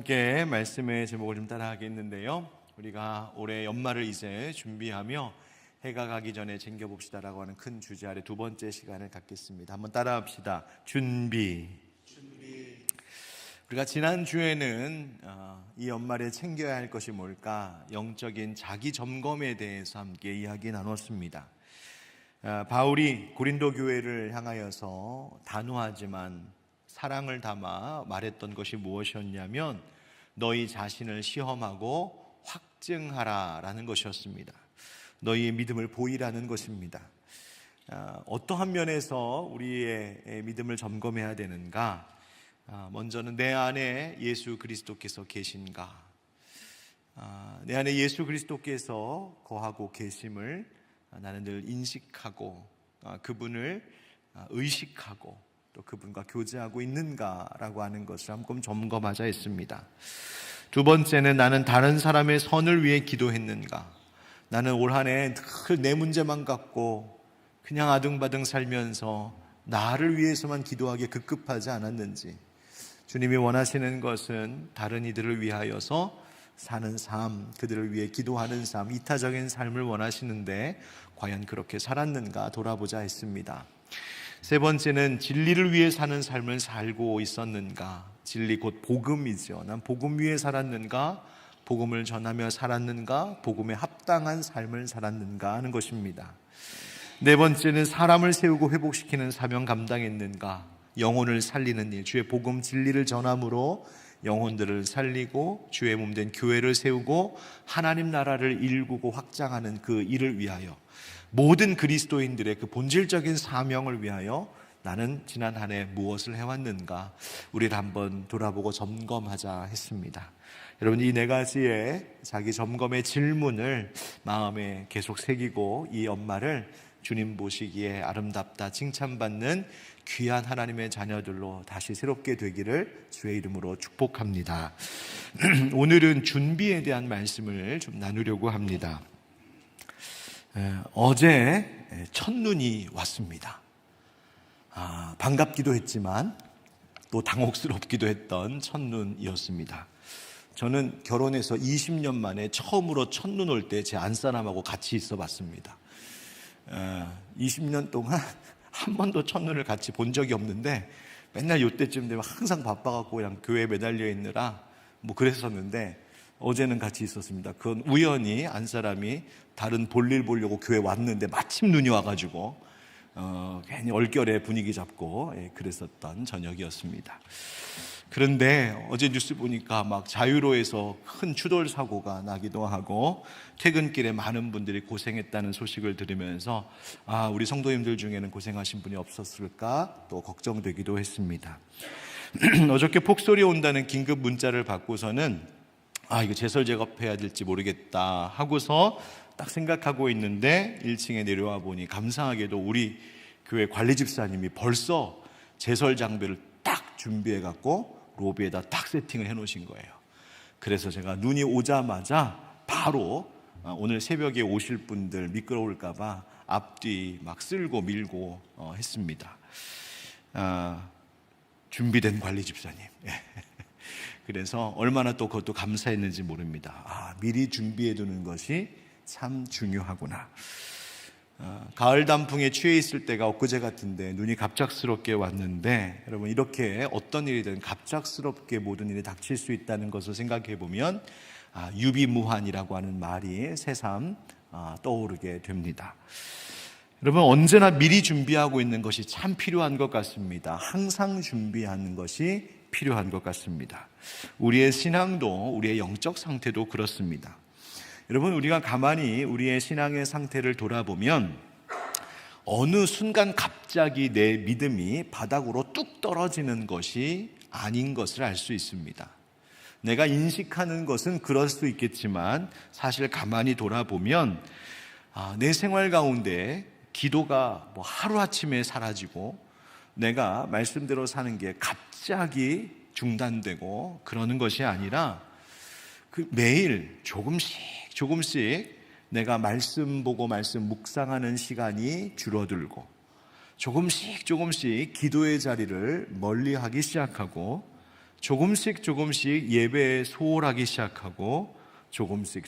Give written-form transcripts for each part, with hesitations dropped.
함께 말씀의 제목을 좀 따라하겠는데요. 우리가 올해 연말을 이제 준비하며 해가 가기 전에 챙겨봅시다라고 하는 큰 주제 아래 두 번째 시간을 갖겠습니다. 한번 따라합시다. 준비. 우리가 지난주에는 이 연말에 챙겨야 할 것이 뭘까? 영적인 자기 점검에 대해서 함께 이야기 나눴습니다. 바울이 고린도 교회를 향하여서 단호하지만 사랑을 담아 말했던 것이 무엇이었냐면 너희 자신을 시험하고 확증하라라는 것이었습니다. 너희의 믿음을 보이라는 것입니다. 어떠한 면에서 우리의 믿음을 점검해야 되는가? 먼저는 내 안에 예수 그리스도께서 계신가? 내 안에 예수 그리스도께서 거하고 계심을 나는 늘 인식하고 그분을 의식하고 또 그분과 교제하고 있는가라고 하는 것을 한번 점검하자 했습니다. 두 번째는 나는 다른 사람의 선을 위해 기도했는가? 나는 올 한 해 늘 내 문제만 갖고 그냥 아등바등 살면서 나를 위해서만 기도하기에 급급하지 않았는지, 주님이 원하시는 것은 다른 이들을 위하여서 사는 삶, 그들을 위해 기도하는 삶, 이타적인 삶을 원하시는데 과연 그렇게 살았는가 돌아보자 했습니다. 세 번째는 진리를 위해 사는 삶을 살고 있었는가? 진리 곧 복음이죠. 난 복음 위에 살았는가? 복음을 전하며 살았는가? 복음에 합당한 삶을 살았는가 하는 것입니다. 네 번째는 사람을 세우고 회복시키는 사명 감당했는가? 영혼을 살리는 일, 주의 복음 진리를 전함으로 영혼들을 살리고 주의 몸된 교회를 세우고 하나님 나라를 일구고 확장하는 그 일을 위하여, 모든 그리스도인들의 그 본질적인 사명을 위하여 나는 지난 한 해 무엇을 해왔는가, 우리를 한번 돌아보고 점검하자 했습니다. 여러분, 이 네 가지의 자기 점검의 질문을 마음에 계속 새기고 이 연말을 주님 보시기에 아름답다 칭찬받는 귀한 하나님의 자녀들로 다시 새롭게 되기를 주의 이름으로 축복합니다. 오늘은 준비에 대한 말씀을 좀 나누려고 합니다. 어제 첫눈이 왔습니다. 반갑기도 했지만 또 당혹스럽기도 했던 첫눈이었습니다. 저는 결혼해서 20년 만에 처음으로 첫눈 올 때 제 안사람하고 같이 있어 봤습니다. 20년 동안 한 번도 첫눈을 같이 본 적이 없는데 맨날 이때쯤 되면 항상 바빠갖고 그냥 교회에 매달려 있느라 뭐 그랬었는데 어제는 같이 있었습니다. 그건 우연히 안사람이 다른 볼일 보려고 교회 왔는데 마침 눈이 와가지고 괜히 얼결에 분위기 잡고 그랬었던 저녁이었습니다. 그런데 어제 뉴스 보니까 막 자유로에서 큰 추돌 사고가 나기도 하고 퇴근길에 많은 분들이 고생했다는 소식을 들으면서 우리 성도님들 중에는 고생하신 분이 없었을까 또 걱정되기도 했습니다. 어저께 폭설이 온다는 긴급 문자를 받고서는 이거 제설 작업해야 될지 모르겠다 하고서 딱 생각하고 있는데 1층에 내려와 보니 감사하게도 우리 교회 관리 집사님이 벌써 제설 장비를 딱 준비해 갖고 로비에다 딱 세팅을 해 놓으신 거예요. 그래서 제가 눈이 오자마자 바로 오늘 새벽에 오실 분들 미끄러울까 봐 앞뒤 막 쓸고 밀고 했습니다. 준비된 관리 집사님. 그래서 얼마나 또 그것도 감사했는지 모릅니다. 미리 준비해 두는 것이 참 중요하구나. 가을 단풍에 취해 있을 때가 엊그제 같은데 눈이 갑작스럽게 왔는데, 여러분, 이렇게 어떤 일이든 갑작스럽게 모든 일이 닥칠 수 있다는 것을 생각해 보면 유비무환이라고 하는 말이 새삼 떠오르게 됩니다. 여러분, 언제나 미리 준비하고 있는 것이 참 필요한 것 같습니다. 항상 준비하는 것이 필요한 것 같습니다. 우리의 신앙도, 우리의 영적 상태도 그렇습니다. 여러분, 우리가 가만히 우리의 신앙의 상태를 돌아보면 어느 순간 갑자기 내 믿음이 바닥으로 뚝 떨어지는 것이 아닌 것을 알 수 있습니다. 내가 인식하는 것은 그럴 수 있겠지만 사실 가만히 돌아보면 내 생활 가운데 기도가 하루아침에 사라지고 내가 말씀대로 사는 게 갑자기 중단되고 그러는 것이 아니라 매일 조금씩 내가 말씀 보고 말씀 묵상하는 시간이 줄어들고 조금씩 기도의 자리를 멀리하기 시작하고 조금씩 예배에 소홀하기 시작하고 조금씩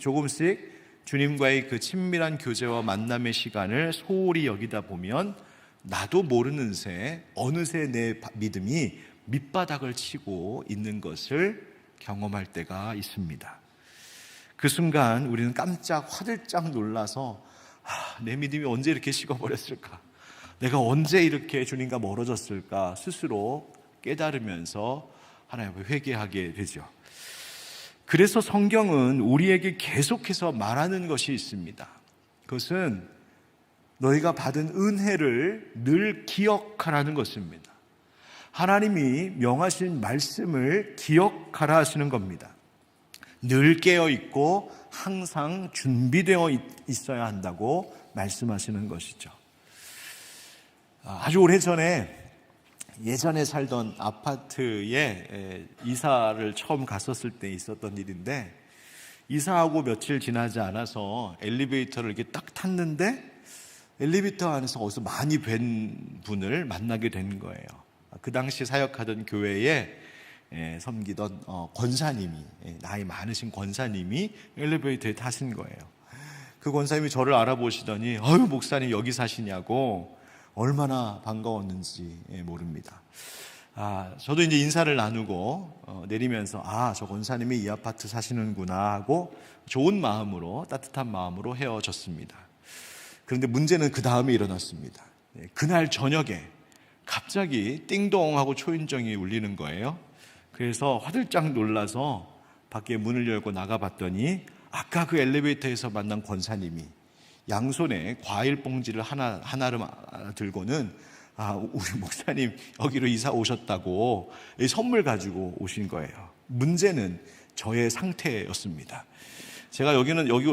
주님과의 그 친밀한 교제와 만남의 시간을 소홀히 여기다 보면 나도 모르는 새 어느새 내 믿음이 밑바닥을 치고 있는 것을 경험할 때가 있습니다. 그 순간 우리는 깜짝 화들짝 놀라서 내 믿음이 언제 이렇게 식어버렸을까? 내가 언제 이렇게 주님과 멀어졌을까? 스스로 깨달으면서 하나님을 회개하게 되죠. 그래서 성경은 우리에게 계속해서 말하는 것이 있습니다. 그것은 너희가 받은 은혜를 늘 기억하라는 것입니다. 하나님이 명하신 말씀을 기억하라 하시는 겁니다. 늘 깨어있고 항상 준비되어 있어야 한다고 말씀하시는 것이죠. 아주 오래전에 예전에 살던 아파트에 이사를 처음 갔었을 때 있었던 일인데, 이사하고 며칠 지나지 않아서 엘리베이터를 이렇게 딱 탔는데 엘리베이터 안에서 어디서 많이 뵌 분을 만나게 된 거예요. 그 당시 사역하던 교회에 섬기던 권사님이, 나이 많으신 권사님이 엘리베이터에 타신 거예요. 그 권사님이 저를 알아보시더니 어휴 목사님 여기 사시냐고 얼마나 반가웠는지 모릅니다. 저도 이제 인사를 나누고 내리면서 저 권사님이 이 아파트 사시는구나 하고 좋은 마음으로, 따뜻한 마음으로 헤어졌습니다. 그런데 문제는 그 다음에 일어났습니다. 그날 저녁에 갑자기 띵동 하고 초인종이 울리는 거예요. 그래서 화들짝 놀라서 밖에 문을 열고 나가봤더니 아까 그 엘리베이터에서 만난 권사님이 양손에 과일 봉지를 하나를 들고는 우리 목사님 여기로 이사 오셨다고 선물 가지고 오신 거예요. 문제는 저의 상태였습니다. 제가 여기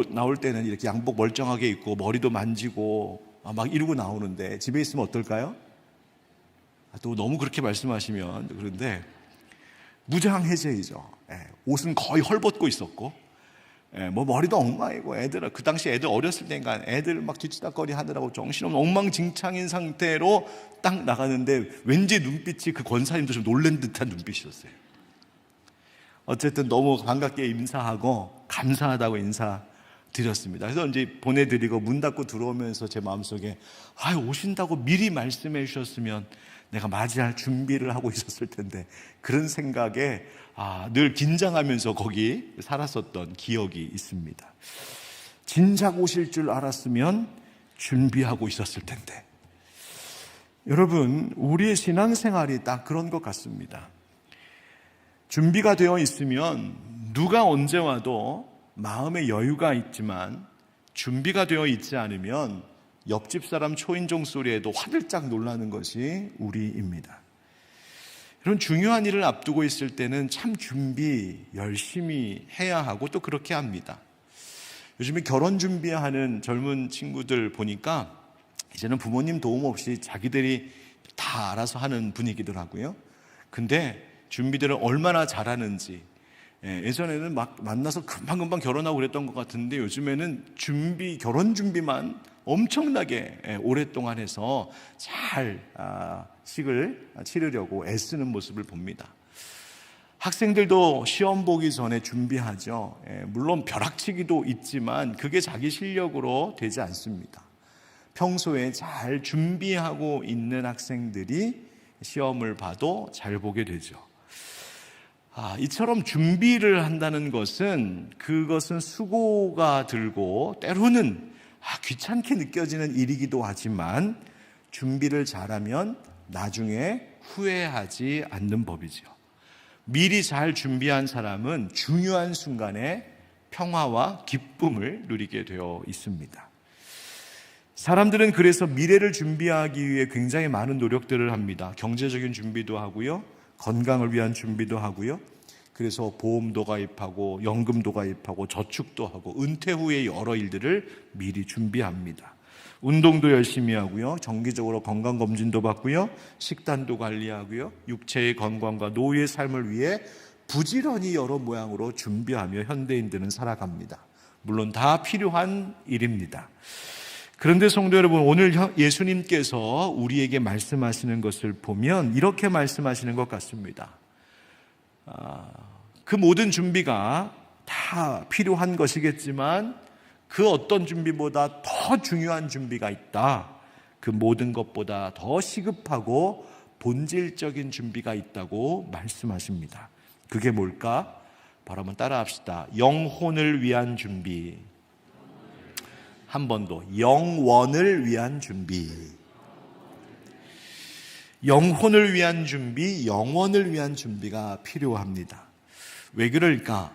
나올 때는 이렇게 양복 멀쩡하게 입고 머리도 만지고 막 이러고 나오는데 집에 있으면 어떨까요? 또 너무 그렇게 말씀하시면 그런데 무장해제이죠. 옷은 거의 헐벗고 있었고, 머리도 엉망이고, 그 당시 애들 어렸을 때니까 애들 막 뒤치다거리 하느라고 정신없는 엉망진창인 상태로 딱 나가는데 왠지 눈빛이 그 권사님도 좀 놀란 듯한 눈빛이었어요. 어쨌든 너무 반갑게 인사하고 감사하다고 인사드렸습니다. 그래서 이제 보내드리고 문 닫고 들어오면서 제 마음속에 오신다고 미리 말씀해 주셨으면 내가 맞이할 준비를 하고 있었을 텐데, 그런 생각에 늘 긴장하면서 거기 살았었던 기억이 있습니다. 진작 오실 줄 알았으면 준비하고 있었을 텐데. 여러분, 우리의 신앙생활이 딱 그런 것 같습니다. 준비가 되어 있으면 누가 언제 와도 마음의 여유가 있지만, 준비가 되어 있지 않으면 옆집 사람 초인종 소리에도 화들짝 놀라는 것이 우리입니다. 이런 중요한 일을 앞두고 있을 때는 참 준비 열심히 해야 하고 또 그렇게 합니다. 요즘에 결혼 준비하는 젊은 친구들 보니까 이제는 부모님 도움 없이 자기들이 다 알아서 하는 분위기더라고요. 근데 준비들을 얼마나 잘하는지, 예전에는 막 만나서 금방금방 결혼하고 그랬던 것 같은데 요즘에는 결혼 준비만 엄청나게 오랫동안 해서 잘 식을 치르려고 애쓰는 모습을 봅니다. 학생들도 시험 보기 전에 준비하죠. 물론 벼락치기도 있지만 그게 자기 실력으로 되지 않습니다. 평소에 잘 준비하고 있는 학생들이 시험을 봐도 잘 보게 되죠. 이처럼 준비를 한다는 것은 그것은 수고가 들고 때로는 귀찮게 느껴지는 일이기도 하지만 준비를 잘하면 나중에 후회하지 않는 법이죠. 미리 잘 준비한 사람은 중요한 순간에 평화와 기쁨을 누리게 되어 있습니다. 사람들은 그래서 미래를 준비하기 위해 굉장히 많은 노력들을 합니다. 경제적인 준비도 하고요, 건강을 위한 준비도 하고요, 그래서 보험도 가입하고 연금도 가입하고 저축도 하고 은퇴 후에 여러 일들을 미리 준비합니다. 운동도 열심히 하고요, 정기적으로 건강검진도 받고요, 식단도 관리하고요, 육체의 건강과 노후의 삶을 위해 부지런히 여러 모양으로 준비하며 현대인들은 살아갑니다. 물론 다 필요한 일입니다. 그런데 성도 여러분, 오늘 예수님께서 우리에게 말씀하시는 것을 보면 이렇게 말씀하시는 것 같습니다. 그 모든 준비가 다 필요한 것이겠지만 그 어떤 준비보다 더 중요한 준비가 있다. 그 모든 것보다 더 시급하고 본질적인 준비가 있다고 말씀하십니다. 그게 뭘까? 바로 한번 따라합시다. 영혼을 위한 준비. 한 번 더. 영원을 위한 준비. 영혼을 위한 준비, 영원을 위한 준비가 필요합니다. 왜 그럴까?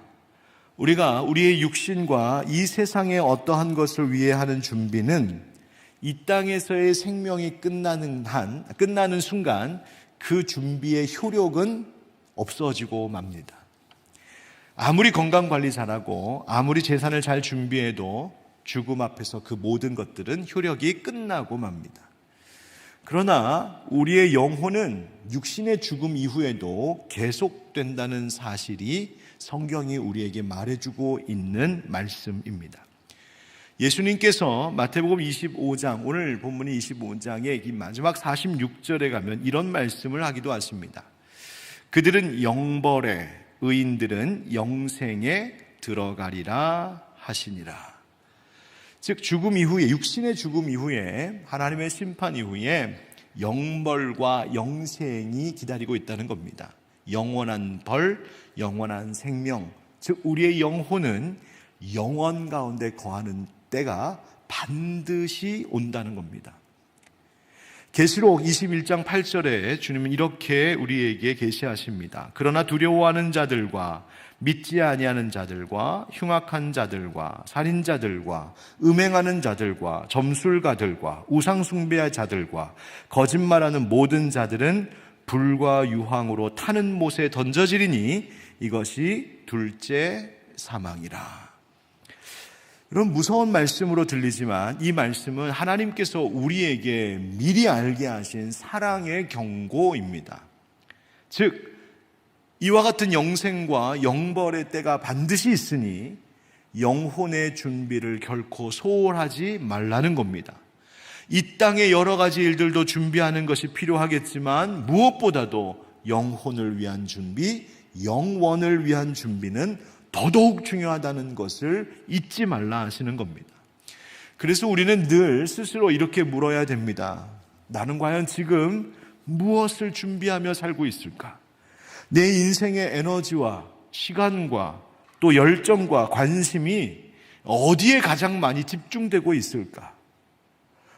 우리가 우리의 육신과 이 세상의 어떠한 것을 위해 하는 준비는 이 땅에서의 생명이 끝나는 순간 그 준비의 효력은 없어지고 맙니다. 아무리 건강 관리 잘하고 아무리 재산을 잘 준비해도 죽음 앞에서 그 모든 것들은 효력이 끝나고 맙니다. 그러나 우리의 영혼은 육신의 죽음 이후에도 계속된다는 사실이 성경이 우리에게 말해주고 있는 말씀입니다. 예수님께서 마태복음 25장, 오늘 본문이 25장의 이 마지막 46절에 가면 이런 말씀을 하기도 하십니다. 그들은 영벌에, 의인들은 영생에 들어가리라 하시니라. 즉 죽음 이후에, 육신의 죽음 이후에, 하나님의 심판 이후에 영벌과 영생이 기다리고 있다는 겁니다. 영원한 벌, 영원한 생명, 즉 우리의 영혼은 영원 가운데 거하는 때가 반드시 온다는 겁니다. 계시록 21장 8절에 주님은 이렇게 우리에게 계시하십니다. 그러나 두려워하는 자들과 믿지 아니하는 자들과 흉악한 자들과 살인자들과 음행하는 자들과 점술가들과 우상 숭배할 자들과 거짓말하는 모든 자들은 불과 유황으로 타는 못에 던져지리니 이것이 둘째 사망이라. 이런 무서운 말씀으로 들리지만 이 말씀은 하나님께서 우리에게 미리 알게 하신 사랑의 경고입니다. 즉 이와 같은 영생과 영벌의 때가 반드시 있으니 영혼의 준비를 결코 소홀하지 말라는 겁니다. 이 땅의 여러 가지 일들도 준비하는 것이 필요하겠지만 무엇보다도 영혼을 위한 준비, 영원을 위한 준비는 더더욱 중요하다는 것을 잊지 말라 하시는 겁니다. 그래서 우리는 늘 스스로 이렇게 물어야 됩니다. 나는 과연 지금 무엇을 준비하며 살고 있을까? 내 인생의 에너지와 시간과 또 열정과 관심이 어디에 가장 많이 집중되고 있을까?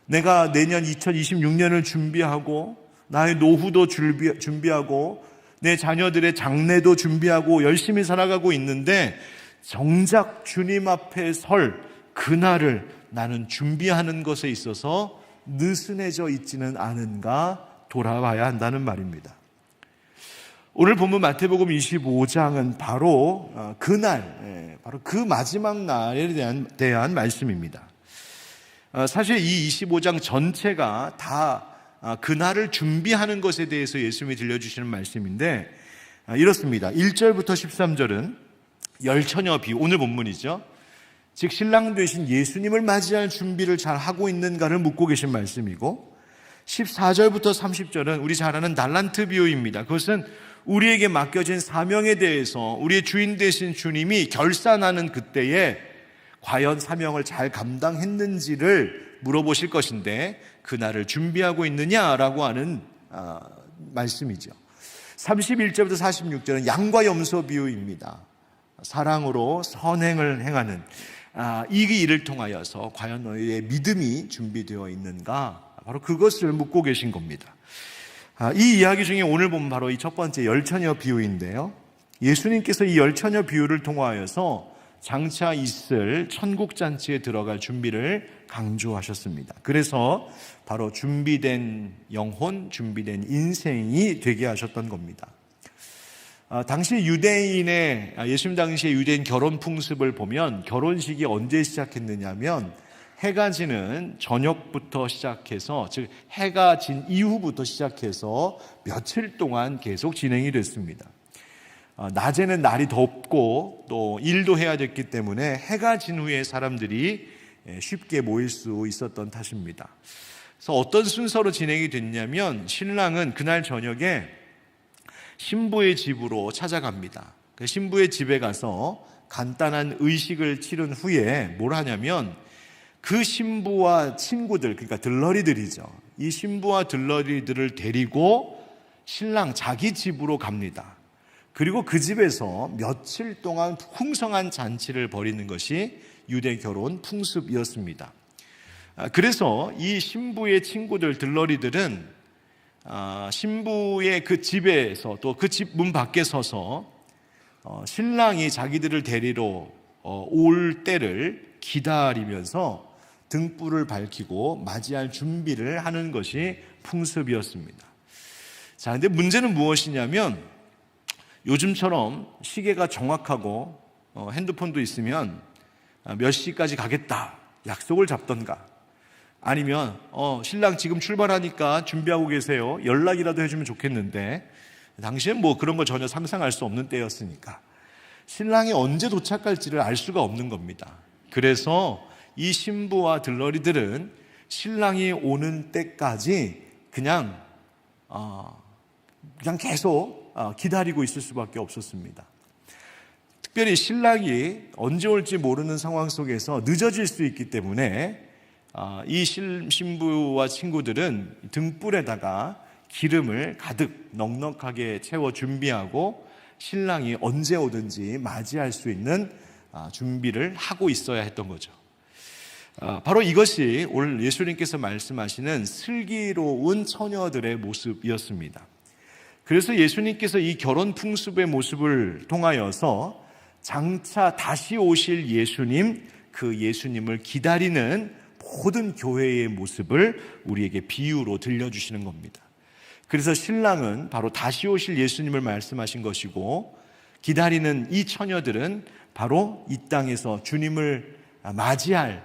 내가 내년 2026년을 준비하고 나의 노후도 준비하고 내 자녀들의 장래도 준비하고 열심히 살아가고 있는데 정작 주님 앞에 설 그날을 나는 준비하는 것에 있어서 느슨해져 있지는 않은가 돌아봐야 한다는 말입니다. 오늘 본문 마태복음 25장은 바로 그날, 바로 그 마지막 날에 대한 말씀입니다. 사실 이 25장 전체가 다 그날을 준비하는 것에 대해서 예수님이 들려주시는 말씀인데 이렇습니다. 1절부터 13절은 열처녀 비유, 오늘 본문이죠. 즉 신랑 되신 예수님을 맞이할 준비를 잘 하고 있는가를 묻고 계신 말씀이고 14절부터 30절은 우리 잘 아는 달란트 비유입니다. 그것은 우리에게 맡겨진 사명에 대해서 우리의 주인 되신 주님이 결산하는 그때에 과연 사명을 잘 감당했는지를 물어보실 것인데 그날을 준비하고 있느냐라고 하는 말씀이죠. 31절부터 46절은 양과 염소 비유입니다. 사랑으로 선행을 행하는 이 일을 통하여서 과연 너희의 믿음이 준비되어 있는가, 바로 그것을 묻고 계신 겁니다. 이 이야기 중에 오늘 보면 바로 이 첫 번째 열처녀 비유인데요, 예수님께서 이 열처녀 비유를 통하여서 장차 있을 천국잔치에 들어갈 준비를 강조하셨습니다. 그래서 바로 준비된 영혼, 준비된 인생이 되게 하셨던 겁니다. 당시 유대인의, 예수님 당시의 유대인 결혼 풍습을 보면 결혼식이 언제 시작했느냐면 해가 지는 저녁부터 시작해서, 즉 해가 진 이후부터 시작해서 며칠 동안 계속 진행이 됐습니다. 낮에는 날이 덥고 또 일도 해야 됐기 때문에 해가 진 후에 사람들이 쉽게 모일 수 있었던 탓입니다. 그래서 어떤 순서로 진행이 됐냐면 신랑은 그날 저녁에 신부의 집으로 찾아갑니다. 그 신부의 집에 가서 간단한 의식을 치른 후에 뭘 하냐면 그 신부와 친구들, 그러니까 들러리들이죠. 이 신부와 들러리들을 데리고 신랑 자기 집으로 갑니다. 그리고 그 집에서 며칠 동안 풍성한 잔치를 벌이는 것이 유대 결혼 풍습이었습니다. 그래서 이 신부의 친구들, 들러리들은 신부의 그 집에서 또 그 집 문 밖에 서서 신랑이 자기들을 데리러 올 때를 기다리면서 등불을 밝히고 맞이할 준비를 하는 것이 풍습이었습니다. 자, 근데 문제는 무엇이냐면 요즘처럼 시계가 정확하고 핸드폰도 있으면 몇 시까지 가겠다 약속을 잡던가, 아니면 신랑 지금 출발하니까 준비하고 계세요, 연락이라도 해주면 좋겠는데, 당시엔 뭐 그런 거 전혀 상상할 수 없는 때였으니까 신랑이 언제 도착할지를 알 수가 없는 겁니다. 그래서 이 신부와 들러리들은 신랑이 오는 때까지 그냥 계속 기다리고 있을 수밖에 없었습니다. 특별히 신랑이 언제 올지 모르는 상황 속에서 늦어질 수 있기 때문에 이 신부와 친구들은 등불에다가 기름을 가득 넉넉하게 채워 준비하고 신랑이 언제 오든지 맞이할 수 있는 준비를 하고 있어야 했던 거죠. 바로 이것이 오늘 예수님께서 말씀하시는 슬기로운 처녀들의 모습이었습니다. 그래서 예수님께서 이 결혼 풍습의 모습을 통하여서 장차 다시 오실 예수님, 그 예수님을 기다리는 모든 교회의 모습을 우리에게 비유로 들려주시는 겁니다. 그래서 신랑은 바로 다시 오실 예수님을 말씀하신 것이고, 기다리는 이 처녀들은 바로 이 땅에서 주님을 맞이할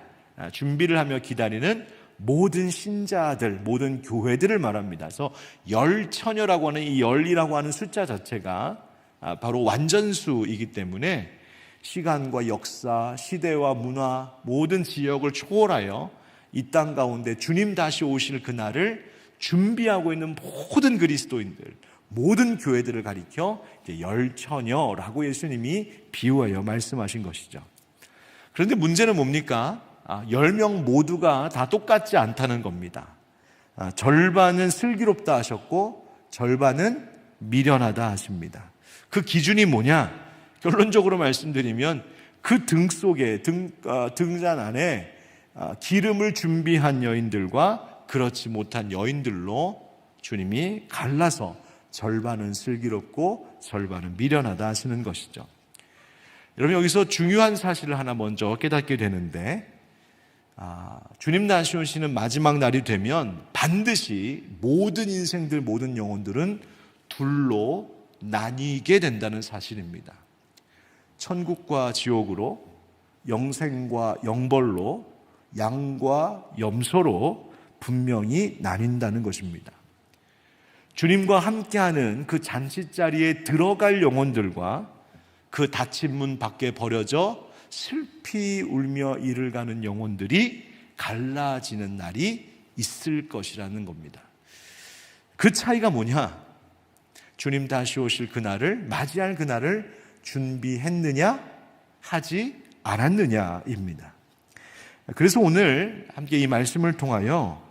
준비를 하며 기다리는 모든 신자들, 모든 교회들을 말합니다. 그래서 열처녀라고 하는 이 열이라고 하는 숫자 자체가 바로 완전수이기 때문에 시간과 역사, 시대와 문화, 모든 지역을 초월하여 이 땅 가운데 주님 다시 오실 그날을 준비하고 있는 모든 그리스도인들, 모든 교회들을 가리켜 열처녀라고 예수님이 비유하여 말씀하신 것이죠. 그런데 문제는 뭡니까? 10명 모두가 다 똑같지 않다는 겁니다. 절반은 슬기롭다 하셨고 절반은 미련하다 하십니다. 그 기준이 뭐냐? 결론적으로 말씀드리면 그 등 속에, 등잔 안에 기름을 준비한 여인들과 그렇지 못한 여인들로 주님이 갈라서 절반은 슬기롭고 절반은 미련하다 하시는 것이죠. 여러분, 여기서 중요한 사실을 하나 먼저 깨닫게 되는데, 주님 다시 오시는 마지막 날이 되면 반드시 모든 인생들, 모든 영혼들은 둘로 나뉘게 된다는 사실입니다. 천국과 지옥으로, 영생과 영벌로, 양과 염소로 분명히 나뉜다는 것입니다. 주님과 함께하는 그 잔치자리에 들어갈 영혼들과 그 닫힌 문 밖에 버려져 슬피 울며 이를 가는 영혼들이 갈라지는 날이 있을 것이라는 겁니다. 그 차이가 뭐냐? 주님 다시 오실 그날을, 맞이할 그날을 준비했느냐, 하지 않았느냐입니다. 그래서 오늘 함께 이 말씀을 통하여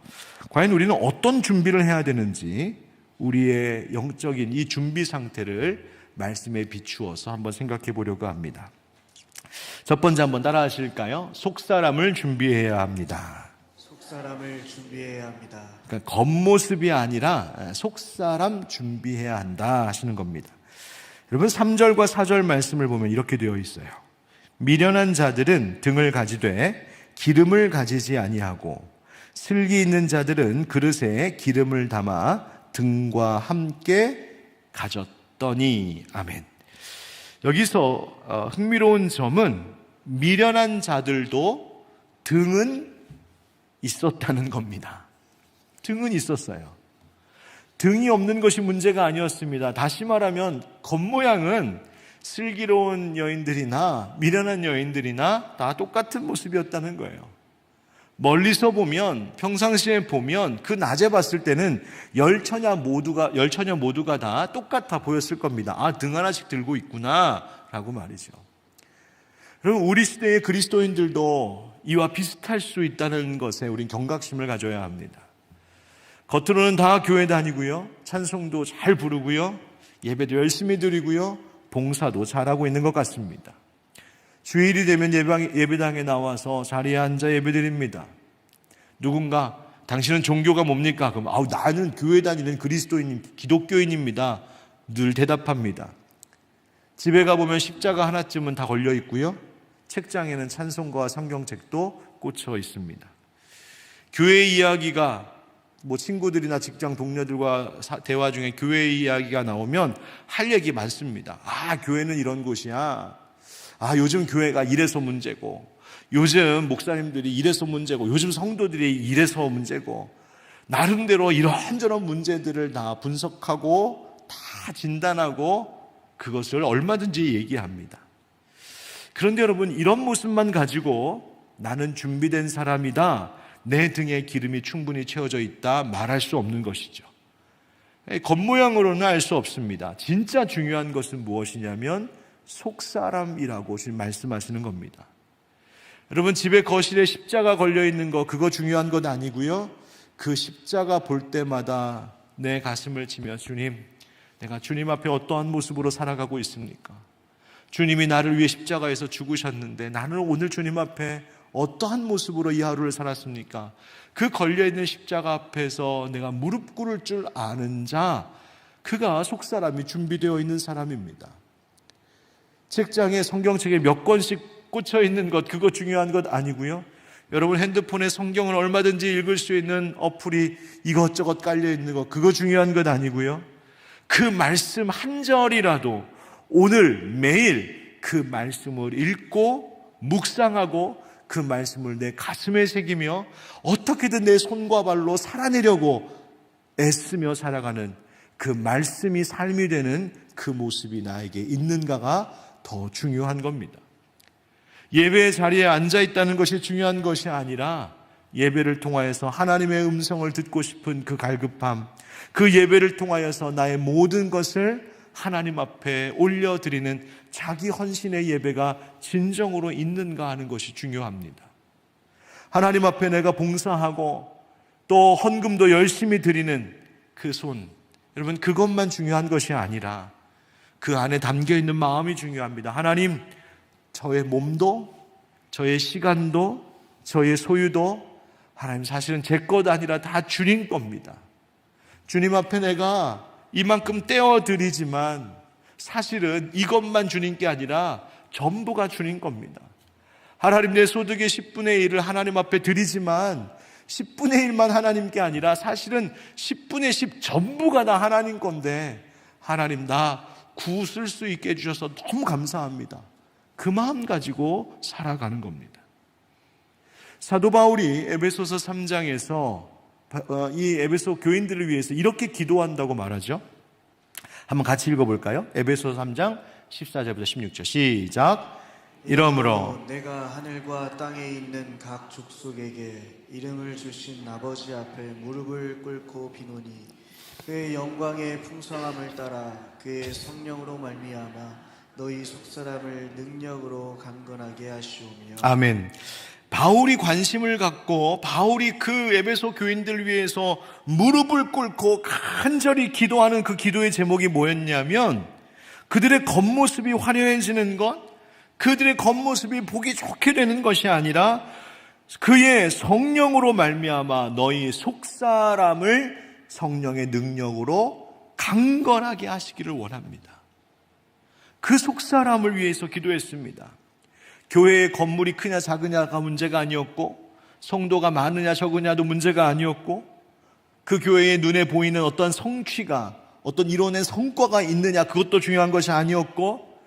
과연 우리는 어떤 준비를 해야 되는지, 우리의 영적인 이 준비 상태를 말씀에 비추어서 한번 생각해 보려고 합니다. 첫 번째 한번 따라 하실까요? 속사람을 준비해야 합니다. 속사람을 준비해야 합니다. 그러니까 겉모습이 아니라 속사람 준비해야 한다 하시는 겁니다. 여러분, 3절과 4절 말씀을 보면 이렇게 되어 있어요. 미련한 자들은 등을 가지되 기름을 가지지 아니하고, 슬기 있는 자들은 그릇에 기름을 담아 등과 함께 가졌더니. 아멘. 여기서 흥미로운 점은 미련한 자들도 등은 있었다는 겁니다. 등은 있었어요. 등이 없는 것이 문제가 아니었습니다. 다시 말하면 겉모양은 슬기로운 여인들이나 미련한 여인들이나 다 똑같은 모습이었다는 거예요. 멀리서 보면, 평상시에 보면 그 낮에 봤을 때는 열 처녀 모두가 다 똑같아 보였을 겁니다. 아, 등 하나씩 들고 있구나라고 말이죠. 그럼 우리 시대의 그리스도인들도 이와 비슷할 수 있다는 것에 우린 경각심을 가져야 합니다. 겉으로는 다 교회 다니고요, 찬송도 잘 부르고요, 예배도 열심히 드리고요, 봉사도 잘하고 있는 것 같습니다. 주일이 되면 예배당에 나와서 자리에 앉아 예배드립니다. 누군가 당신은 종교가 뭡니까? 그럼 나는 교회 다니는 그리스도인, 기독교인입니다. 늘 대답합니다. 집에 가보면 십자가 하나쯤은 다 걸려 있고요, 책장에는 찬송가와 성경책도 꽂혀 있습니다. 교회 이야기가 친구들이나 직장 동료들과 대화 중에 교회 이야기가 나오면 할 얘기 많습니다. 교회는 이런 곳이야. 요즘 교회가 이래서 문제고, 요즘 목사님들이 이래서 문제고, 요즘 성도들이 이래서 문제고, 나름대로 이런저런 문제들을 다 분석하고 다 진단하고 그것을 얼마든지 얘기합니다. 그런데 여러분, 이런 모습만 가지고 나는 준비된 사람이다, 내 등에 기름이 충분히 채워져 있다 말할 수 없는 것이죠. 겉모양으로는 알 수 없습니다. 진짜 중요한 것은 무엇이냐면 속사람이라고 지금 말씀하시는 겁니다. 여러분, 집에 거실에 십자가 걸려 있는 거, 그거 중요한 것 아니고요, 그 십자가 볼 때마다 내 가슴을 치며, 주님, 내가 주님 앞에 어떠한 모습으로 살아가고 있습니까? 주님이 나를 위해 십자가에서 죽으셨는데 나는 오늘 주님 앞에 어떠한 모습으로 이 하루를 살았습니까? 그 걸려있는 십자가 앞에서 내가 무릎 꿇을 줄 아는 자, 그가 속사람이 준비되어 있는 사람입니다. 책장에 성경책에 몇 권씩 꽂혀 있는 것, 그거 중요한 것 아니고요, 여러분 핸드폰에 성경을 얼마든지 읽을 수 있는 어플이 이것저것 깔려 있는 것, 그거 중요한 것 아니고요, 그 말씀 한 절이라도 오늘 매일 그 말씀을 읽고 묵상하고 그 말씀을 내 가슴에 새기며 어떻게든 내 손과 발로 살아내려고 애쓰며 살아가는 그 말씀이 삶이 되는 그 모습이 나에게 있는가가 더 중요한 겁니다. 예배의 자리에 앉아 있다는 것이 중요한 것이 아니라 예배를 통하여서 하나님의 음성을 듣고 싶은 그 갈급함, 그 예배를 통하여서 나의 모든 것을 하나님 앞에 올려드리는 자기 헌신의 예배가 진정으로 있는가 하는 것이 중요합니다. 하나님 앞에 내가 봉사하고 또 헌금도 열심히 드리는 그 손, 여러분, 그것만 중요한 것이 아니라 그 안에 담겨있는 마음이 중요합니다. 하나님, 저의 몸도, 저의 시간도, 저의 소유도 하나님 사실은 제 것 아니라 다 주님 겁니다. 주님 앞에 내가 이만큼 떼어드리지만 사실은 이것만 주님께 아니라 전부가 주님 겁니다. 하나님, 내 소득의 10분의 1을 하나님 앞에 드리지만 10분의 1만 하나님께 아니라 사실은 10분의 10 전부가 다 하나님 건데, 하나님, 나 구 쓸 수 있게 해주셔서 너무 감사합니다. 그 마음 가지고 살아가는 겁니다. 사도 바울이 에베소서 3장에서 이 에베소 교인들을 위해서 이렇게 기도한다고 말하죠. 한번 같이 읽어볼까요? 에베소서 3장 14절부터 16절 시작. 이러므로 내가 하늘과 땅에 있는 각 족속에게 이름을 주신 아버지 앞에 무릎을 꿇고 비노니, 그의 영광의 풍성함을 따라 그의 성령으로 말미암아 너희 속사람을 능력으로 강건하게 하시오며. 아멘. 바울이 관심을 갖고 바울이 그 에베소 교인들을 위해서 무릎을 꿇고 간절히 기도하는 그 기도의 제목이 뭐였냐면, 그들의 겉모습이 화려해지는 것, 그들의 겉모습이 보기 좋게 되는 것이 아니라 그의 성령으로 말미암아 너희 속사람을 성령의 능력으로 강건하게 하시기를 원합니다. 그 속사람을 위해서 기도했습니다. 교회의 건물이 크냐 작으냐가 문제가 아니었고, 성도가 많으냐 적으냐도 문제가 아니었고, 그 교회의 눈에 보이는 어떤 성취가, 어떤 이뤄낸 성과가 있느냐, 그것도 중요한 것이 아니었고,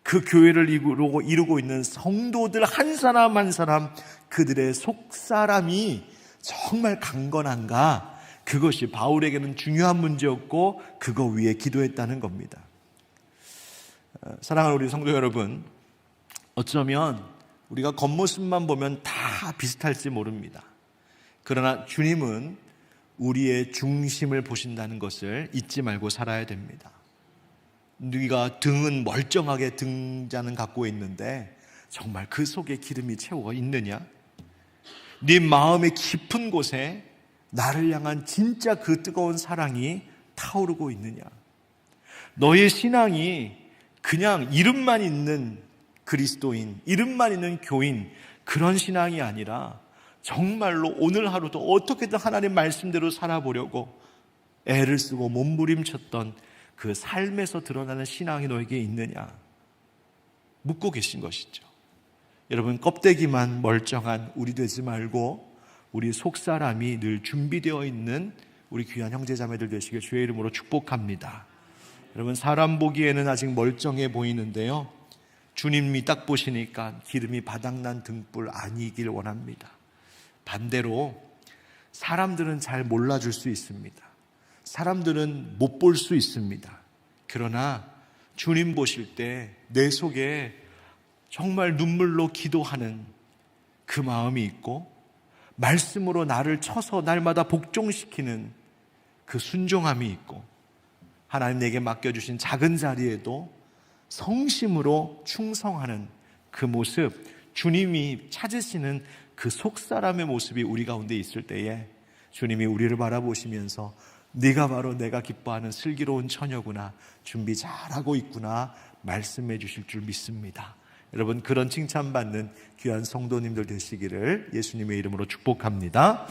그 교회를 이루고 있는 성도들 한 사람 한 사람, 그들의 속사람이 정말 강건한가, 그것이 바울에게는 중요한 문제였고 그거 위에 기도했다는 겁니다. 사랑하는 우리 성도 여러분, 어쩌면 우리가 겉모습만 보면 다 비슷할지 모릅니다. 그러나 주님은 우리의 중심을 보신다는 것을 잊지 말고 살아야 됩니다. 네가 등은 멀쩡하게 등잔은 갖고 있는데 정말 그 속에 기름이 채워 있느냐? 네 마음의 깊은 곳에 나를 향한 진짜 그 뜨거운 사랑이 타오르고 있느냐? 너의 신앙이 그냥 이름만 있는 그리스도인, 이름만 있는 교인, 그런 신앙이 아니라 정말로 오늘 하루도 어떻게든 하나님 말씀대로 살아보려고 애를 쓰고 몸부림쳤던 그 삶에서 드러나는 신앙이 너에게 있느냐? 묻고 계신 것이죠. 여러분, 껍데기만 멀쩡한 우리 되지 말고 우리 속사람이 늘 준비되어 있는 우리 귀한 형제자매들 되시길 주의 이름으로 축복합니다. 여러분, 사람 보기에는 아직 멀쩡해 보이는데요, 주님이 딱 보시니까 기름이 바닥난 등불 아니길 원합니다. 반대로 사람들은 잘 몰라줄 수 있습니다. 사람들은 못 볼 수 있습니다. 그러나 주님 보실 때 내 속에 정말 눈물로 기도하는 그 마음이 있고, 말씀으로 나를 쳐서 날마다 복종시키는 그 순종함이 있고, 하나님 내게 맡겨주신 작은 자리에도 성심으로 충성하는 그 모습, 주님이 찾으시는 그 속사람의 모습이 우리 가운데 있을 때에 주님이 우리를 바라보시면서 네가 바로 내가 기뻐하는 슬기로운 처녀구나, 준비 잘하고 있구나 말씀해 주실 줄 믿습니다. 여러분, 그런 칭찬받는 귀한 성도님들 되시기를 예수님의 이름으로 축복합니다.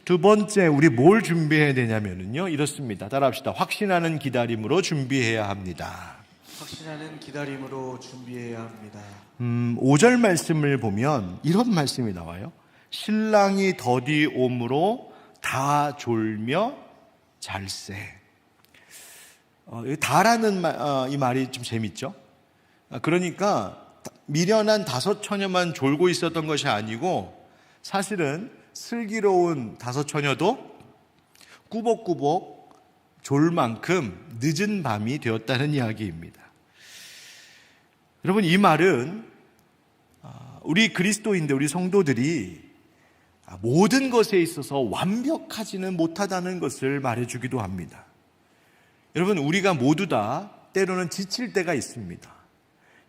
두 번째, 우리 뭘 준비해야 되냐면요, 이렇습니다. 따라합시다. 확신하는 기다림으로 준비해야 합니다. 확신하는 기다림으로 준비해야 합니다. 5절 말씀을 보면 이런 말씀이 나와요. 신랑이 더디 옴으로 다 졸며 잘세. 다라는 이 말이 좀 재밌죠? 그러니까 미련한 5 처녀만 졸고 있었던 것이 아니고, 사실은 슬기로운 5 처녀도 꾸벅꾸벅 졸 만큼 늦은 밤이 되었다는 이야기입니다. 여러분, 이 말은 우리 그리스도인들, 우리 성도들이 모든 것에 있어서 완벽하지는 못하다는 것을 말해주기도 합니다. 여러분, 우리가 모두 다 때로는 지칠 때가 있습니다.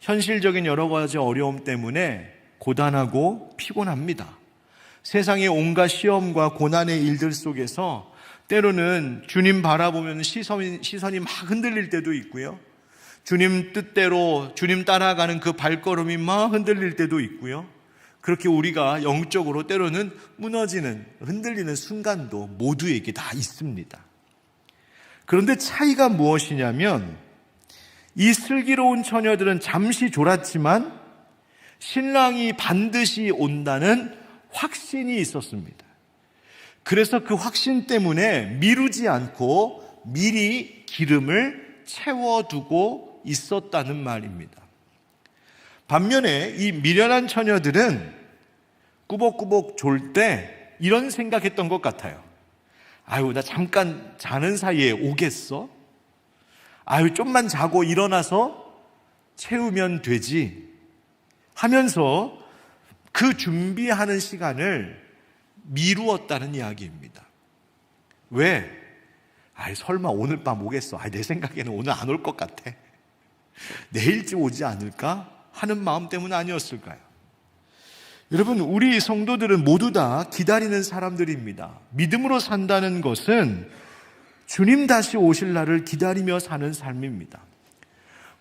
현실적인 여러 가지 어려움 때문에 고단하고 피곤합니다. 세상의 온갖 시험과 고난의 일들 속에서 때로는 주님 바라보면 시선이 막 흔들릴 때도 있고요, 주님 뜻대로 주님 따라가는 그 발걸음이 막 흔들릴 때도 있고요, 그렇게 우리가 영적으로 때로는 무너지는, 흔들리는 순간도 모두에게 다 있습니다. 그런데 차이가 무엇이냐면, 이 슬기로운 처녀들은 잠시 졸았지만 신랑이 반드시 온다는 확신이 있었습니다. 그래서 그 확신 때문에 미루지 않고 미리 기름을 채워두고 있었다는 말입니다. 반면에 이 미련한 처녀들은 꾸벅꾸벅 졸 때 이런 생각했던 것 같아요. 아유, 나 잠깐 자는 사이에 오겠어? 아유, 좀만 자고 일어나서 채우면 되지 하면서 그 준비하는 시간을 미루었다는 이야기입니다. 왜? 아이, 설마 오늘 밤 오겠어? 아이, 내 생각에는 오늘 안 올 것 같아. 내일쯤 오지 않을까 하는 마음 때문 아니었을까요? 여러분, 우리 성도들은 모두 다 기다리는 사람들입니다. 믿음으로 산다는 것은 주님 다시 오실 날을 기다리며 사는 삶입니다.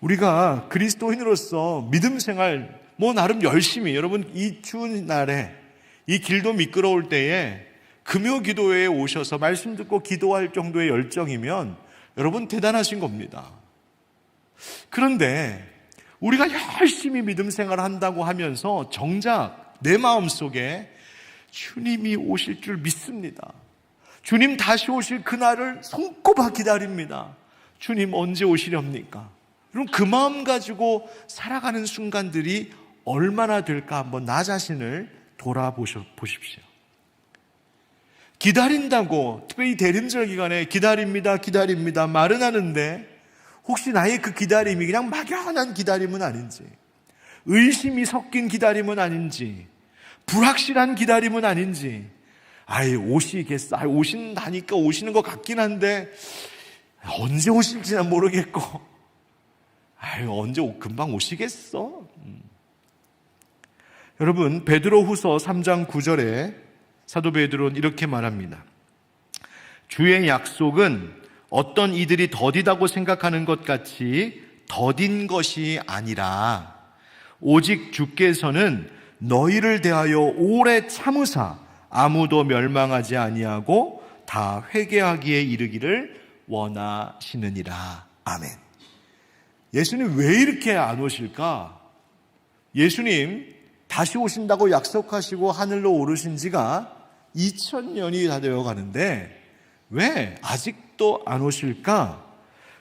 우리가 그리스도인으로서 믿음 생활 나름 열심히, 여러분, 이 추운 날에 이 길도 미끄러울 때에 금요 기도회에 오셔서 말씀 듣고 기도할 정도의 열정이면 여러분 대단하신 겁니다. 그런데 우리가 열심히 믿음 생활을 한다고 하면서 정작 내 마음속에 주님이 오실 줄 믿습니다. 주님 다시 오실 그날을 손꼽아 기다립니다. 주님 언제 오시렵니까? 여러분, 그 마음 가지고 살아가는 순간들이 얼마나 될까 한번 나 자신을 돌아보십시오. 기다린다고, 특별히 대림절 기간에 기다립니다 말은 하는데, 혹시 나의 그 기다림이 그냥 막연한 기다림은 아닌지, 의심이 섞인 기다림은 아닌지, 불확실한 기다림은 아닌지, 아이, 오시겠어. 아이, 오신다니까 오시는 것 같긴 한데, 언제 오실지는 모르겠고, 아이, 금방 오시겠어. 여러분, 베드로후서 3장 9절에 사도 베드로는 이렇게 말합니다. 주의 약속은 어떤 이들이 더디다고 생각하는 것 같이 더딘 것이 아니라 오직 주께서는 너희를 대하여 오래 참으사 아무도 멸망하지 아니하고 다 회개하기에 이르기를 원하시느니라. 아멘. 예수님 왜 이렇게 안 오실까? 예수님 다시 오신다고 약속하시고 하늘로 오르신 지가 2000년이 다 되어 가는데 왜 아직도 안 오실까?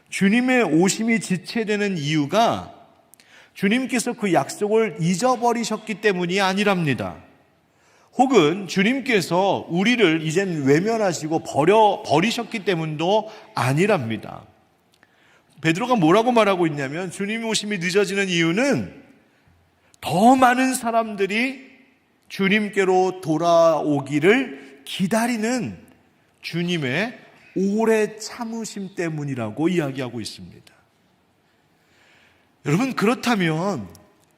주님의 오심이 지체되는 이유가 주님께서 그 약속을 잊어버리셨기 때문이 아니랍니다. 혹은 주님께서 우리를 이젠 외면하시고 버리셨기 때문도 아니랍니다. 베드로가 뭐라고 말하고 있냐면 주님 오심이 늦어지는 이유는 더 많은 사람들이 주님께로 돌아오기를 기다리는 주님의 오래 참으심 때문이라고 이야기하고 있습니다. 여러분, 그렇다면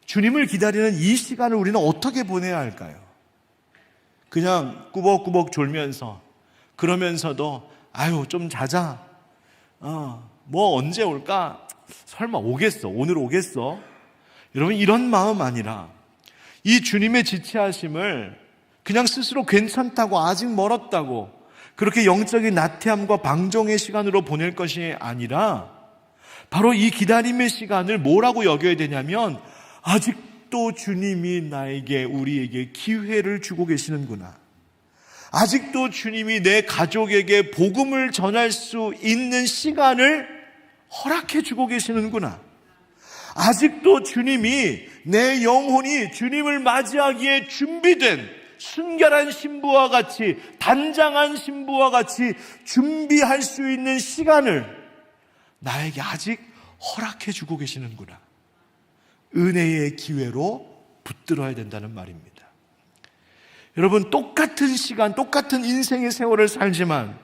주님을 기다리는 이 시간을 우리는 어떻게 보내야 할까요? 그냥 꾸벅꾸벅 졸면서, 그러면서도 아유 좀 자자, 뭐 언제 올까? 설마 오겠어? 오늘 오겠어? 여러분, 이런 마음 아니라 이 주님의 지체하심을 그냥 스스로 괜찮다고, 아직 멀었다고 그렇게 영적인 나태함과 방종의 시간으로 보낼 것이 아니라 바로 이 기다림의 시간을 뭐라고 여겨야 되냐면 아직도 주님이 나에게, 우리에게 기회를 주고 계시는구나. 아직도 주님이 내 가족에게 복음을 전할 수 있는 시간을 허락해 주고 계시는구나. 아직도 주님이 내 영혼이 주님을 맞이하기에 준비된 순결한 신부와 같이, 단장한 신부와 같이 준비할 수 있는 시간을 나에게 아직 허락해 주고 계시는구나. 은혜의 기회로 붙들어야 된다는 말입니다. 여러분, 똑같은 시간, 똑같은 인생의 세월을 살지만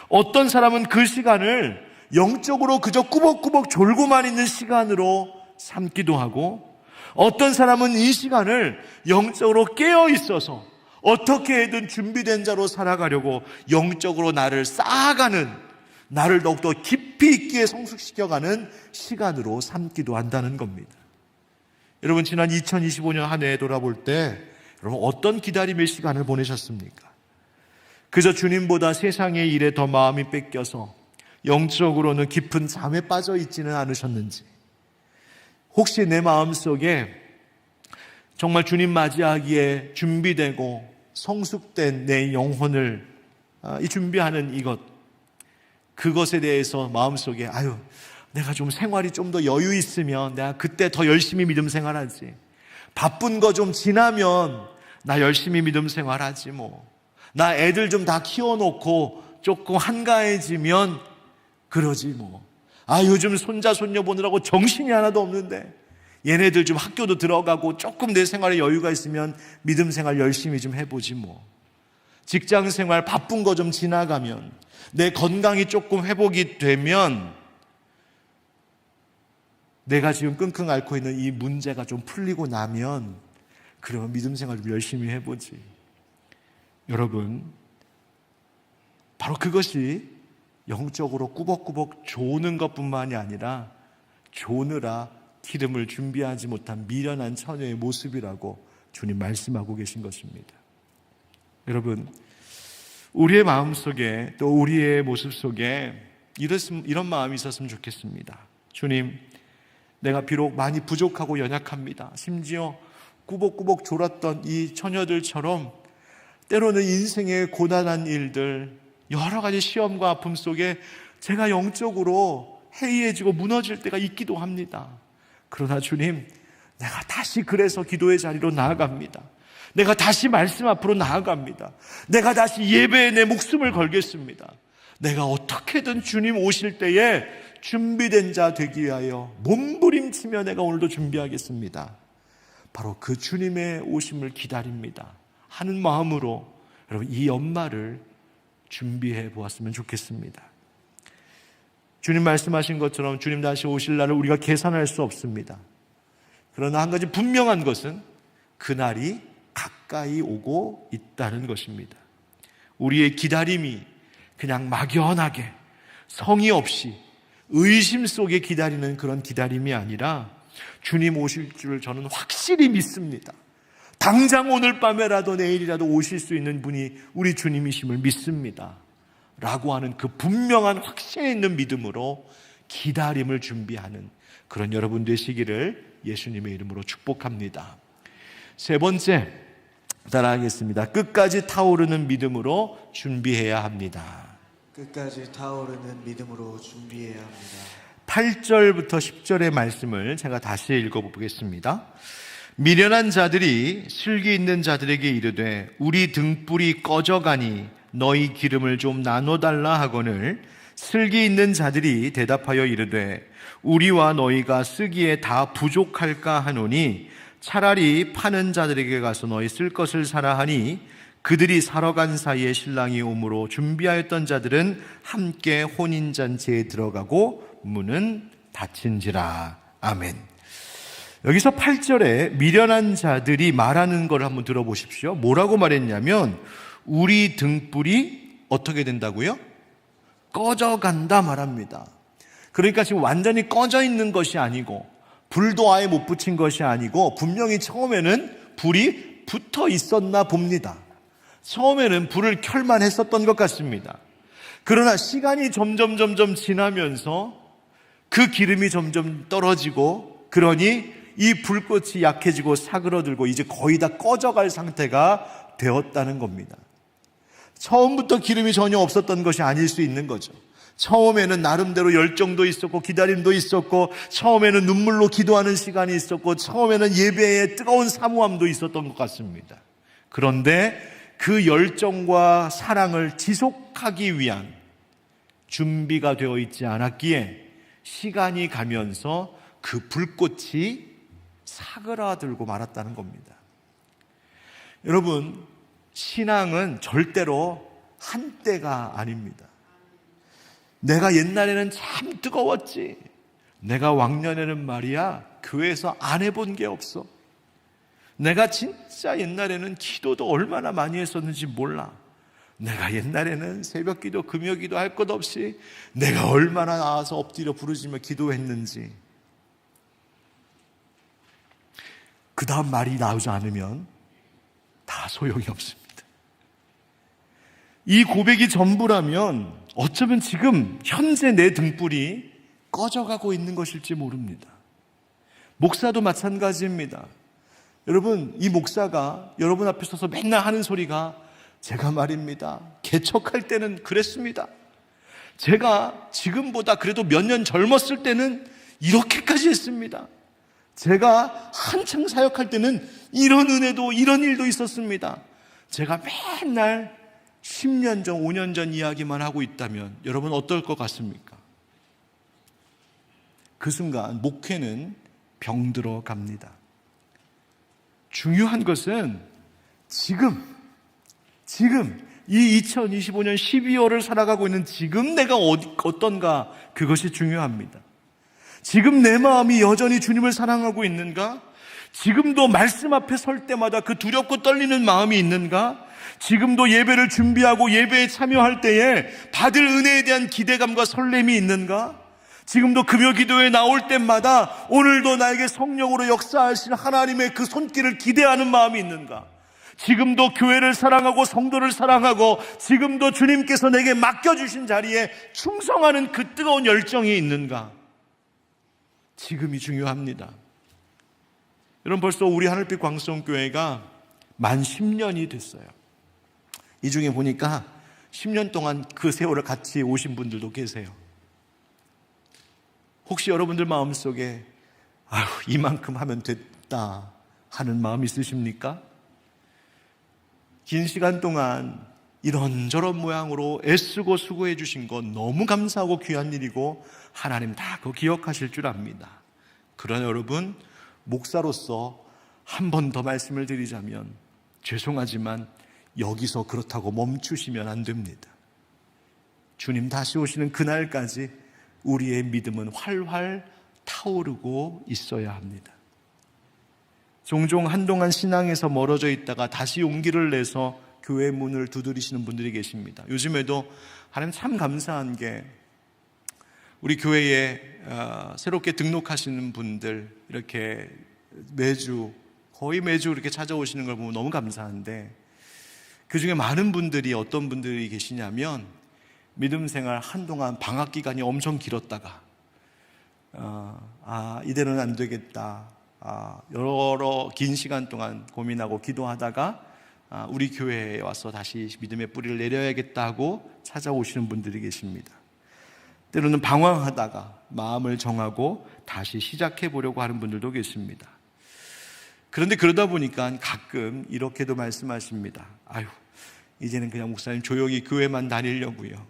어떤 사람은 그 시간을 영적으로 그저 꾸벅꾸벅 졸고만 있는 시간으로 삼기도 하고, 어떤 사람은 이 시간을 영적으로 깨어 있어서 어떻게든 준비된 자로 살아가려고 영적으로 나를 쌓아가는, 나를 더욱더 깊이 있기에 성숙시켜가는 시간으로 삼기도 한다는 겁니다. 여러분, 지난 2025년 한 해 돌아볼 때 여러분 어떤 기다림의 시간을 보내셨습니까? 그저 주님보다 세상의 일에 더 마음이 뺏겨서 영적으로는 깊은 잠에 빠져 있지는 않으셨는지, 혹시 내 마음속에 정말 주님 맞이하기에 준비되고 성숙된 내 영혼을 준비하는 그것에 대해서 마음속에 내가 좀 생활이 좀 더 여유 있으면 내가 그때 더 열심히 믿음 생활하지, 바쁜 거 좀 지나면 나 열심히 믿음 생활하지, 나 애들 좀 다 키워놓고 조금 한가해지면 그러지 요즘 손자 손녀 보느라고 정신이 하나도 없는데 얘네들 좀 학교도 들어가고 조금 내 생활에 여유가 있으면 믿음 생활 열심히 좀 해보지 직장 생활 바쁜 거 좀 지나가면, 내 건강이 조금 회복이 되면 내가 지금 끙끙 앓고 있는 이 문제가 좀 풀리고 나면 그러면 믿음 생활 좀 열심히 해보지. 여러분, 바로 그것이 영적으로 꾸벅꾸벅 조는 것뿐만이 아니라 조느라 기름을 준비하지 못한 미련한 처녀의 모습이라고 주님 말씀하고 계신 것입니다. 여러분, 우리의 마음속에 또 우리의 모습 속에 이런 마음이 있었으면 좋겠습니다. 주님, 내가 비록 많이 부족하고 연약합니다. 심지어 꾸벅꾸벅 졸았던 이 처녀들처럼 때로는 인생의 고단한 일들, 여러 가지 시험과 아픔 속에 제가 영적으로 해이해지고 무너질 때가 있기도 합니다. 그러나 주님, 내가 다시 그래서 기도의 자리로 나아갑니다. 내가 다시 말씀 앞으로 나아갑니다. 내가 다시 예배에 내 목숨을 걸겠습니다. 내가 어떻게든 주님 오실 때에 준비된 자 되기 위하여 몸부림치며 내가 오늘도 준비하겠습니다. 바로 그 주님의 오심을 기다립니다 하는 마음으로 여러분, 이 연말을 준비해 보았으면 좋겠습니다. 주님 말씀하신 것처럼 주님 다시 오실 날을 우리가 계산할 수 없습니다. 그러나 한 가지 분명한 것은 그날이 가까이 오고 있다는 것입니다. 우리의 기다림이 그냥 막연하게 성의 없이 의심 속에 기다리는 그런 기다림이 아니라 주님 오실 줄 저는 확실히 믿습니다. 당장 오늘 밤에라도 내일이라도 오실 수 있는 분이 우리 주님이심을 믿습니다. 라고 하는 그 분명한 확신에 있는 믿음으로 기다림을 준비하는 그런 여러분 되시기를 예수님의 이름으로 축복합니다. 세 번째, 따라하겠습니다. 끝까지 타오르는 믿음으로 준비해야 합니다. 끝까지 타오르는 믿음으로 준비해야 합니다. 8절부터 10절의 말씀을 제가 다시 읽어보겠습니다. 미련한 자들이 슬기 있는 자들에게 이르되 우리 등불이 꺼져가니 너희 기름을 좀 나눠달라 하거늘 슬기 있는 자들이 대답하여 이르되 우리와 너희가 쓰기에 다 부족할까 하노니 차라리 파는 자들에게 가서 너희 쓸 것을 사라 하니 그들이 사러 간 사이에 신랑이 오므로 준비하였던 자들은 함께 혼인잔치에 들어가고 문은 닫힌지라. 아멘. 여기서 8절에 미련한 자들이 말하는 걸 한번 들어보십시오. 뭐라고 말했냐면 우리 등불이 어떻게 된다고요? 꺼져간다 말합니다. 그러니까 지금 완전히 꺼져 있는 것이 아니고 불도 아예 못 붙인 것이 아니고 분명히 처음에는 불이 붙어 있었나 봅니다. 처음에는 불을 켤만 했었던 것 같습니다. 그러나 시간이 점점 지나면서 그 기름이 점점 떨어지고 그러니 이 불꽃이 약해지고 사그러들고 이제 거의 다 꺼져갈 상태가 되었다는 겁니다. 처음부터 기름이 전혀 없었던 것이 아닐 수 있는 거죠. 처음에는 나름대로 열정도 있었고 기다림도 있었고 처음에는 눈물로 기도하는 시간이 있었고 처음에는 예배에 뜨거운 사모함도 있었던 것 같습니다. 그런데 그 열정과 사랑을 지속하기 위한 준비가 되어 있지 않았기에 시간이 가면서 그 불꽃이 사그라들고 말았다는 겁니다. 여러분, 신앙은 절대로 한때가 아닙니다. 내가 옛날에는 참 뜨거웠지. 내가 왕년에는 말이야 교회에서 안 해본 게 없어. 내가 진짜 옛날에는 기도도 얼마나 많이 했었는지 몰라. 내가 옛날에는 새벽기도 금요기도 할 것 없이 내가 얼마나 나와서 엎드려 부르짖며 기도했는지. 그 다음 말이 나오지 않으면 다 소용이 없습니다. 이 고백이 전부라면 어쩌면 지금 현재 내 등불이 꺼져가고 있는 것일지 모릅니다. 목사도 마찬가지입니다. 여러분, 이 목사가 여러분 앞에 서서 맨날 하는 소리가 제가 말입니다. 개척할 때는 그랬습니다. 제가 지금보다 그래도 몇 년 젊었을 때는 이렇게까지 했습니다. 제가 한창 사역할 때는 이런 은혜도 이런 일도 있었습니다. 제가 맨날 10년 전, 5년 전 이야기만 하고 있다면 여러분 어떨 것 같습니까? 그 순간 목회는 병들어 갑니다. 중요한 것은 지금 이 2025년 12월을 살아가고 있는 지금 내가 어떤가, 그것이 중요합니다. 지금 내 마음이 여전히 주님을 사랑하고 있는가? 지금도 말씀 앞에 설 때마다 그 두렵고 떨리는 마음이 있는가? 지금도 예배를 준비하고 예배에 참여할 때에 받을 은혜에 대한 기대감과 설렘이 있는가? 지금도 금요기도에 나올 때마다 오늘도 나에게 성령으로 역사하실 하나님의 그 손길을 기대하는 마음이 있는가? 지금도 교회를 사랑하고 성도를 사랑하고 지금도 주님께서 내게 맡겨주신 자리에 충성하는 그 뜨거운 열정이 있는가? 지금이 중요합니다. 여러분, 벌써 우리 하늘빛 광성교회가 만 10년이 됐어요. 이 중에 보니까 10년 동안 그 세월을 같이 오신 분들도 계세요. 혹시 여러분들 마음속에 아유, 이만큼 하면 됐다 하는 마음 있으십니까? 긴 시간 동안 이런저런 모양으로 애쓰고 수고해 주신 건 너무 감사하고 귀한 일이고 하나님 다 그거 기억하실 줄 압니다. 그러나 여러분, 목사로서 한 번 더 말씀을 드리자면 죄송하지만 여기서 그렇다고 멈추시면 안 됩니다. 주님 다시 오시는 그날까지 우리의 믿음은 활활 타오르고 있어야 합니다. 종종 한동안 신앙에서 멀어져 있다가 다시 용기를 내서 교회 문을 두드리시는 분들이 계십니다. 요즘에도 하나님 참 감사한 게 우리 교회에 새롭게 등록하시는 분들 이렇게 거의 매주 이렇게 찾아오시는 걸 보면 너무 감사한데, 그 중에 많은 분들이 어떤 분들이 계시냐면 믿음 생활 한동안 방학 기간이 엄청 길었다가 이대로는 안 되겠다, 여러 긴 시간 동안 고민하고 기도하다가 우리 교회에 와서 다시 믿음의 뿌리를 내려야겠다 하고 찾아오시는 분들이 계십니다. 때로는 방황하다가 마음을 정하고 다시 시작해 보려고 하는 분들도 계십니다. 그런데 그러다 보니까 가끔 이렇게도 말씀하십니다. 이제는 그냥 목사님 조용히 교회만 다니려고요,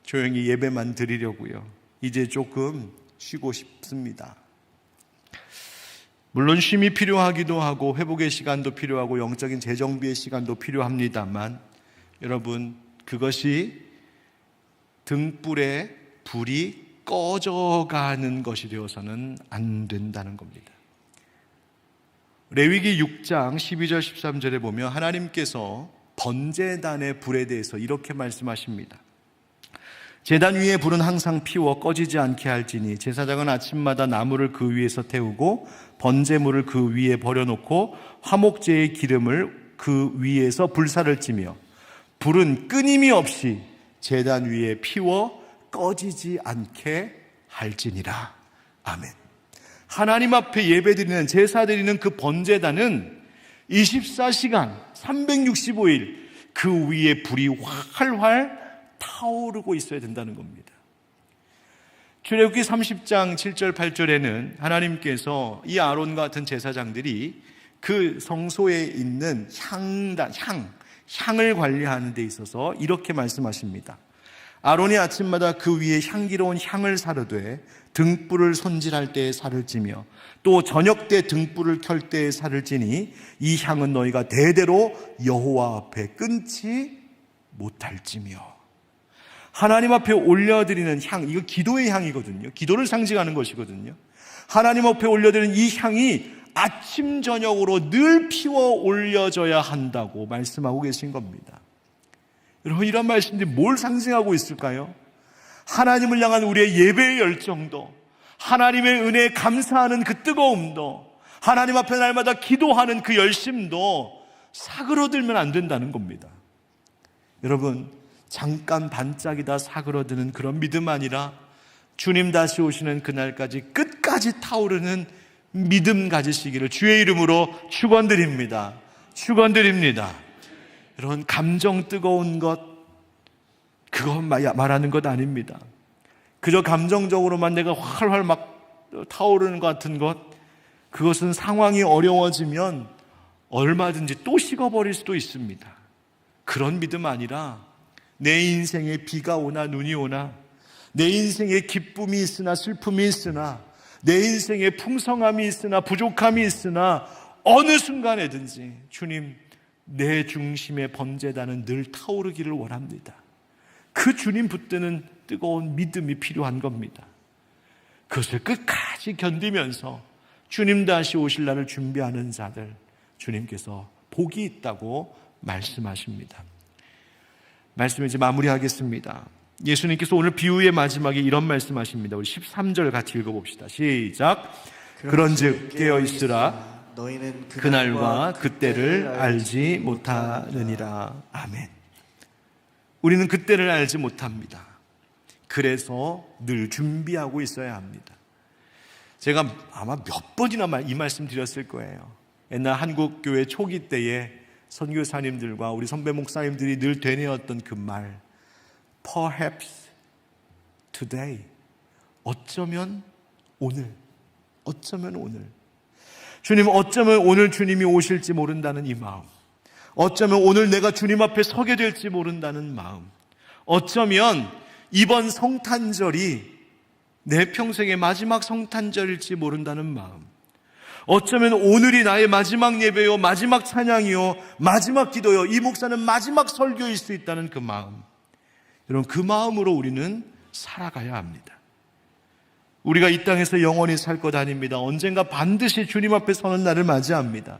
조용히 예배만 드리려고요, 이제 조금 쉬고 싶습니다. 물론 쉼이 필요하기도 하고 회복의 시간도 필요하고 영적인 재정비의 시간도 필요합니다만, 여러분, 그것이 등불에 불이 꺼져가는 것이 되어서는 안 된다는 겁니다. 레위기 6장 12절 13절에 보면 하나님께서 번제단의 불에 대해서 이렇게 말씀하십니다. 제단 위에 불은 항상 피워 꺼지지 않게 할지니 제사장은 아침마다 나무를 그 위에서 태우고 번제물을 그 위에 버려놓고 화목제의 기름을 그 위에서 불사를 찌며 불은 끊임이 없이 제단 위에 피워 꺼지지 않게 할지니라. 아멘. 하나님 앞에 예배드리는, 제사드리는 그 번제단은 24시간 365일 그 위에 불이 활활 타오르고 있어야 된다는 겁니다. 출애굽기 30장 7절 8절에는 하나님께서 이 아론 같은 제사장들이 그 성소에 있는 향을 관리하는 데 있어서 이렇게 말씀하십니다. 아론이 아침마다 그 위에 향기로운 향을 사르되 등불을 손질할 때에 살을 찌며 또 저녁 때 등불을 켤 때에 살을 찌니 이 향은 너희가 대대로 여호와 앞에 끊지 못할지며. 하나님 앞에 올려드리는 향, 이거 기도의 향이거든요. 기도를 상징하는 것이거든요. 하나님 앞에 올려드리는 이 향이 아침 저녁으로 늘 피워 올려져야 한다고 말씀하고 계신 겁니다. 여러분, 이런 말씀들이 뭘 상징하고 있을까요? 하나님을 향한 우리의 예배의 열정도, 하나님의 은혜에 감사하는 그 뜨거움도, 하나님 앞에 날마다 기도하는 그 열심도 사그러들면 안 된다는 겁니다. 여러분, 잠깐 반짝이다 사그러드는 그런 믿음 아니라 주님 다시 오시는 그날까지 끝까지 타오르는 믿음 가지시기를 주의 이름으로 축원드립니다. 축원드립니다. 여러분, 감정 뜨거운 것, 그거 말하는 것 아닙니다. 그저 감정적으로만 내가 활활 막 타오르는 것 같은 것, 그것은 상황이 어려워지면 얼마든지 또 식어버릴 수도 있습니다. 그런 믿음 아니라 내 인생에 비가 오나 눈이 오나, 내 인생에 기쁨이 있으나 슬픔이 있으나, 내 인생에 풍성함이 있으나 부족함이 있으나 어느 순간에든지 주님, 내 중심의 번제단은 늘 타오르기를 원합니다. 그 주님 붙드는 뜨거운 믿음이 필요한 겁니다. 그것을 끝까지 견디면서 주님 다시 오실 날을 준비하는 자들, 주님께서 복이 있다고 말씀하십니다. 말씀 이제 마무리하겠습니다. 예수님께서 오늘 비유의 마지막에 이런 말씀하십니다. 우리 13절 같이 읽어봅시다. 시작. 그런즉 깨어있으라. 너희는 그날과 그때를 알지 못하느니라. 아멘. 우리는 그때를 알지 못합니다. 그래서 늘 준비하고 있어야 합니다. 제가 아마 몇 번이나 이 말씀 드렸을 거예요. 옛날 한국교회 초기 때에 선교사님들과 우리 선배 목사님들이 늘 되뇌었던 그 말, Perhaps today, 어쩌면 오늘, 어쩌면 오늘. 주님, 어쩌면 오늘 주님이 오실지 모른다는 이 마음, 어쩌면 오늘 내가 주님 앞에 서게 될지 모른다는 마음, 어쩌면 이번 성탄절이 내 평생의 마지막 성탄절일지 모른다는 마음, 어쩌면 오늘이 나의 마지막 예배요, 마지막 찬양이요, 마지막 기도요, 이 목사는 마지막 설교일 수 있다는 그 마음. 여러분, 그 마음으로 우리는 살아가야 합니다. 우리가 이 땅에서 영원히 살 것 아닙니다. 언젠가 반드시 주님 앞에 서는 날을 맞이합니다.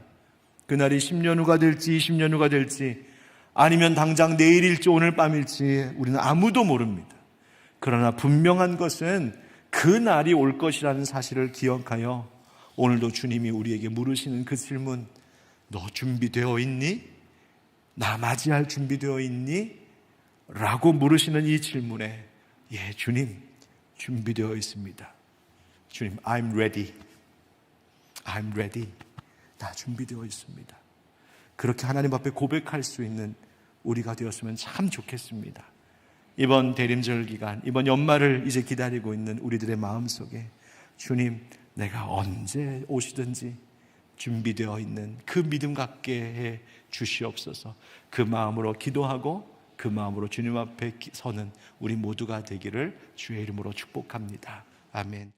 그날이 10년 후가 될지 20년 후가 될지 아니면 당장 내일일지 오늘 밤일지 우리는 아무도 모릅니다. 그러나 분명한 것은 그 날이 올 것이라는 사실을 기억하여 오늘도 주님이 우리에게 물으시는 그 질문, 너 준비되어 있니? 나 맞이할 준비되어 있니? 라고 물으시는 이 질문에 예, 주님 준비되어 있습니다. 주님, I'm ready. I'm ready. 다 준비되어 있습니다. 그렇게 하나님 앞에 고백할 수 있는 우리가 되었으면 참 좋겠습니다. 이번 대림절 기간, 이번 연말을 이제 기다리고 있는 우리들의 마음속에 주님, 내가 언제 오시든지 준비되어 있는 그 믿음 갖게 해 주시옵소서. 그 마음으로 기도하고 그 마음으로 주님 앞에 서는 우리 모두가 되기를 주의 이름으로 축복합니다. 아멘.